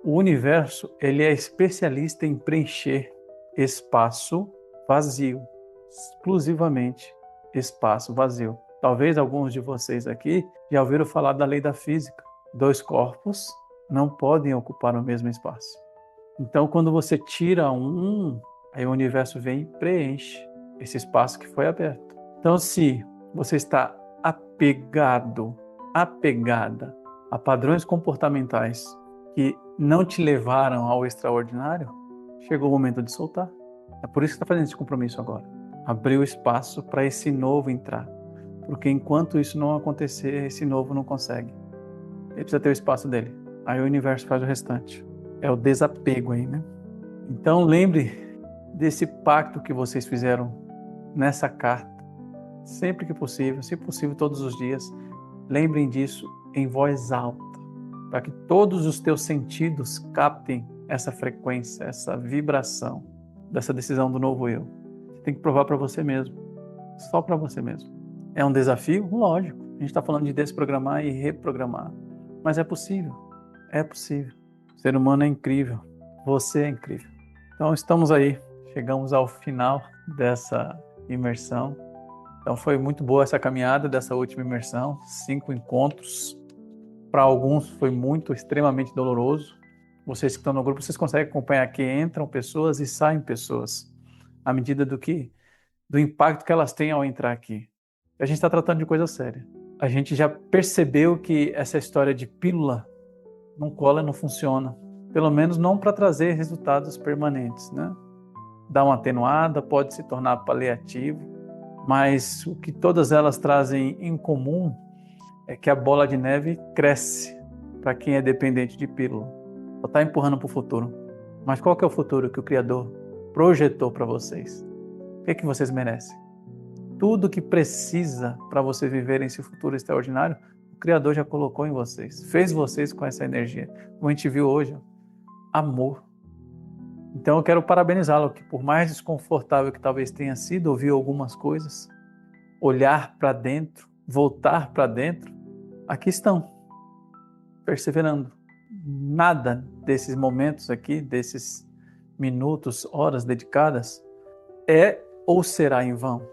O universo, ele é especialista em preencher espaço vazio. Exclusivamente espaço vazio. Talvez alguns de vocês aqui já ouviram falar da lei da física. 2 corpos não podem ocupar o mesmo espaço. Então, quando você tira um, aí o universo vem e preenche esse espaço que foi aberto. Então, se você está apegada a padrões comportamentais que não te levaram ao extraordinário, chegou o momento de soltar. É por isso que você está fazendo esse compromisso agora. Abrir o espaço para esse novo entrar. Porque enquanto isso não acontecer, esse novo não consegue. Ele precisa ter o espaço dele. Aí o universo faz o restante. É o desapego aí, né? Então lembre desse pacto que vocês fizeram nessa carta. Sempre que possível, se possível todos os dias. Lembrem disso em voz alta. Para que todos os teus sentidos captem essa frequência, essa vibração dessa decisão do novo eu. Você tem que provar para você mesmo. Só para você mesmo. É um desafio? Lógico. A gente está falando de desprogramar e reprogramar. Mas é possível. É possível. O ser humano é incrível. Você é incrível. Então estamos aí. Chegamos ao final dessa imersão. Então foi muito boa essa caminhada dessa última imersão. 5 encontros. Para alguns foi extremamente doloroso. Vocês que estão no grupo, vocês conseguem acompanhar que entram pessoas e saem pessoas. À medida do impacto que elas têm ao entrar aqui. A gente está tratando de coisa séria. A gente já percebeu que essa história de pílula não cola, não funciona. Pelo menos não para trazer resultados permanentes, né? Dá uma atenuada, pode se tornar paliativo, mas o que todas elas trazem em comum é que a bola de neve cresce para quem é dependente de pílula. Só está empurrando para o futuro. Mas qual que é o futuro que o Criador projetou para vocês? O que é que vocês merecem? Tudo que precisa para você viver esse futuro extraordinário, o Criador já colocou em vocês. Fez vocês com essa energia. Como a gente viu hoje, amor. Então eu quero parabenizá-lo, que por mais desconfortável que talvez tenha sido ouvir algumas coisas, olhar para dentro, voltar para dentro, aqui estão, perseverando. Nada desses momentos aqui, desses minutos, horas dedicadas, é ou será em vão.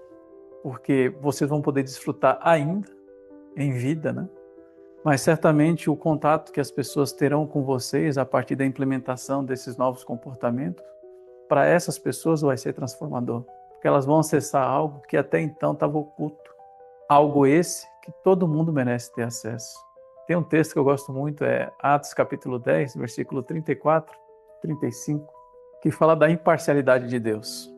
Porque vocês vão poder desfrutar ainda em vida, né? Mas certamente o contato que as pessoas terão com vocês a partir da implementação desses novos comportamentos, para essas pessoas vai ser transformador. Porque elas vão acessar algo que até então estava oculto. Algo esse que todo mundo merece ter acesso. Tem um texto que eu gosto muito, é Atos capítulo 10, versículo 34, 35, que fala da imparcialidade de Deus.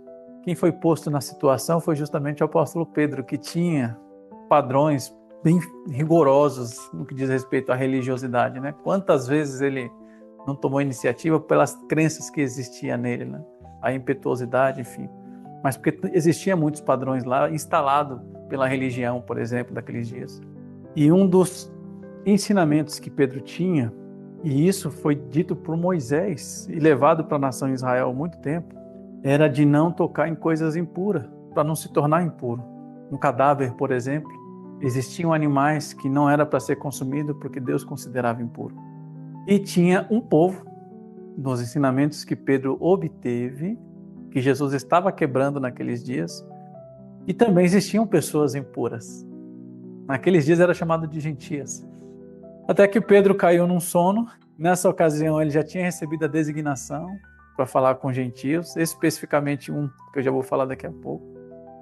Quem foi posto na situação foi justamente o apóstolo Pedro, que tinha padrões bem rigorosos no que diz respeito à religiosidade, né? Quantas vezes ele não tomou iniciativa pelas crenças que existiam nele, né? A impetuosidade, enfim. Mas porque existiam muitos padrões lá, instalados pela religião, por exemplo, daqueles dias. E um dos ensinamentos que Pedro tinha, e isso foi dito por Moisés e levado para a nação de Israel há muito tempo, era de não tocar em coisas impuras, para não se tornar impuro. Um cadáver, por exemplo, existiam animais que não era para ser consumido porque Deus considerava impuro. E tinha um povo, nos ensinamentos que Pedro obteve, que Jesus estava quebrando naqueles dias, e também existiam pessoas impuras. Naqueles dias era chamado de gentias. Até que Pedro caiu num sono. Nessa ocasião ele já tinha recebido a designação para falar com gentios, especificamente um que eu já vou falar daqui a pouco.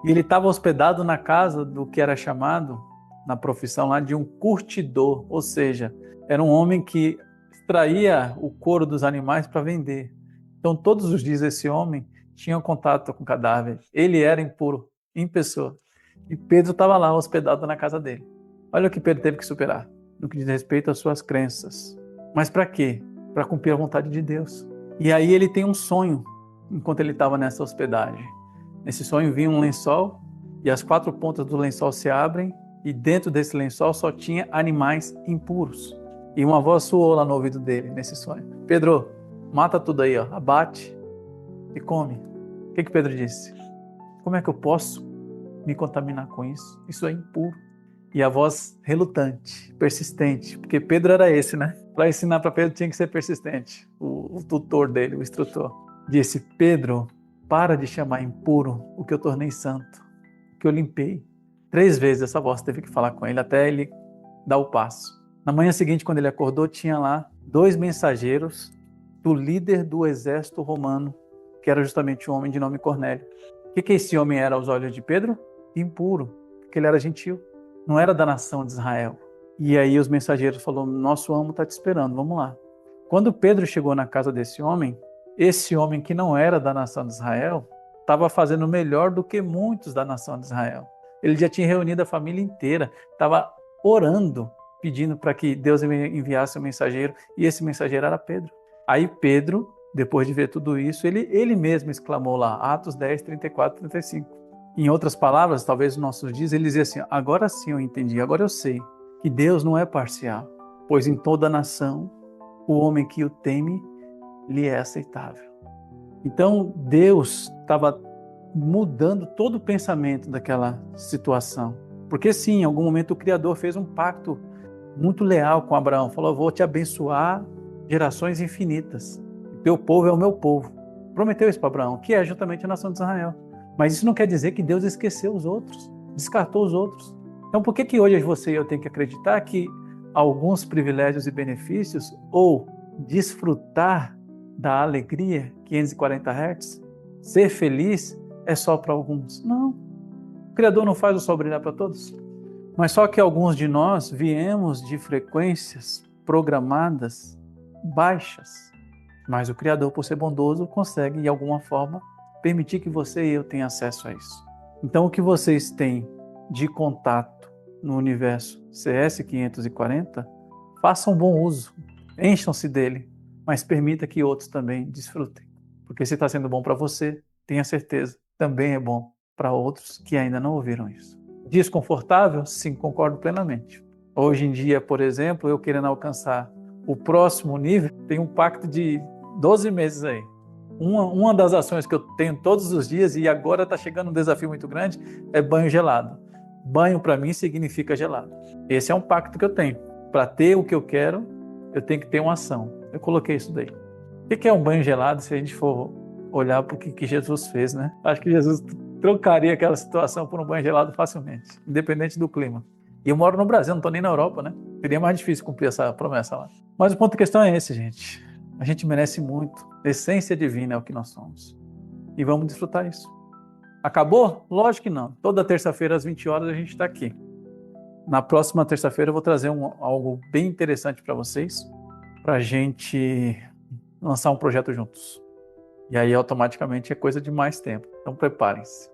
E ele estava hospedado na casa do que era chamado, na profissão lá, de um curtidor, ou seja, era um homem que extraía o couro dos animais para vender. Então todos os dias esse homem tinha contato com o cadáver. Ele era impuro, em pessoa. E Pedro estava lá hospedado na casa dele. Olha o que Pedro teve que superar no que diz respeito às suas crenças. Mas para quê? Para cumprir a vontade de Deus. E aí ele tem um sonho enquanto ele estava nessa hospedagem. Nesse sonho vinha um lençol e as 4 pontas do lençol se abrem e dentro desse lençol só tinha animais impuros. E uma voz soou lá no ouvido dele nesse sonho: Pedro, mata tudo aí, ó, abate e come. O que Pedro disse? Como é que eu posso me contaminar com isso? Isso é impuro. E a voz relutante, persistente, porque Pedro era esse, né? Para ensinar para Pedro tinha que ser persistente. O tutor dele, o instrutor, disse: Pedro, para de chamar impuro o que eu tornei santo, o que eu limpei. 3 vezes essa voz teve que falar com ele até ele dar o passo. Na manhã seguinte, quando ele acordou, tinha lá 2 mensageiros do líder do exército romano, que era justamente um homem de nome Cornélio. O que esse homem era aos olhos de Pedro? Impuro, porque ele era gentil. Não era da nação de Israel. E aí os mensageiros falaram: nosso amo está te esperando, vamos lá. Quando Pedro chegou na casa desse homem, esse homem que não era da nação de Israel, estava fazendo melhor do que muitos da nação de Israel. Ele já tinha reunido a família inteira, estava orando, pedindo para que Deus enviasse um mensageiro, e esse mensageiro era Pedro. Aí Pedro, depois de ver tudo isso, ele mesmo exclamou lá, Atos 10, 34, 35. Em outras palavras, talvez nos nossos dias, ele dizia assim: agora sim eu entendi, agora eu sei que Deus não é parcial, pois em toda a nação o homem que o teme lhe é aceitável. Então Deus estava mudando todo o pensamento daquela situação. Porque sim, em algum momento o Criador fez um pacto muito leal com Abraão, falou: eu vou te abençoar gerações infinitas, teu povo é o meu povo. Prometeu isso para Abraão, que é justamente a nação de Israel. Mas isso não quer dizer que Deus esqueceu os outros, descartou os outros. Então por que hoje você e eu temos que acreditar que alguns privilégios e benefícios, ou desfrutar da alegria, 540 Hz, ser feliz é só para alguns? Não. O Criador não faz o sol brilhar para todos. Mas só que alguns de nós viemos de frequências programadas baixas. Mas o Criador, por ser bondoso, consegue, de alguma forma, permitir que você e eu tenham acesso a isso. Então, o que vocês têm de contato no universo CS540, façam bom uso, encham-se dele, mas permita que outros também desfrutem. Porque se está sendo bom para você, tenha certeza, também é bom para outros que ainda não ouviram isso. Desconfortável? Sim, concordo plenamente. Hoje em dia, por exemplo, eu querendo alcançar o próximo nível, tem um pacto de 12 meses aí. Uma das ações que eu tenho todos os dias, e agora está chegando um desafio muito grande, é banho gelado. Banho para mim significa gelado. Esse é um pacto que eu tenho. Para ter o que eu quero, eu tenho que ter uma ação. Eu coloquei isso daí. O que é um banho gelado se a gente for olhar para o que Jesus fez, né? Acho que Jesus trocaria aquela situação por um banho gelado facilmente, independente do clima. E eu moro no Brasil, não estou nem na Europa, né? Seria mais difícil cumprir essa promessa lá. Mas o ponto da questão é esse, gente. A gente merece muito. A essência divina é o que nós somos. E vamos desfrutar isso. Acabou? Lógico que não. Toda terça-feira às 20 horas a gente está aqui. Na próxima terça-feira eu vou trazer algo bem interessante para vocês, para a gente lançar um projeto juntos. E aí automaticamente é coisa de mais tempo. Então preparem-se.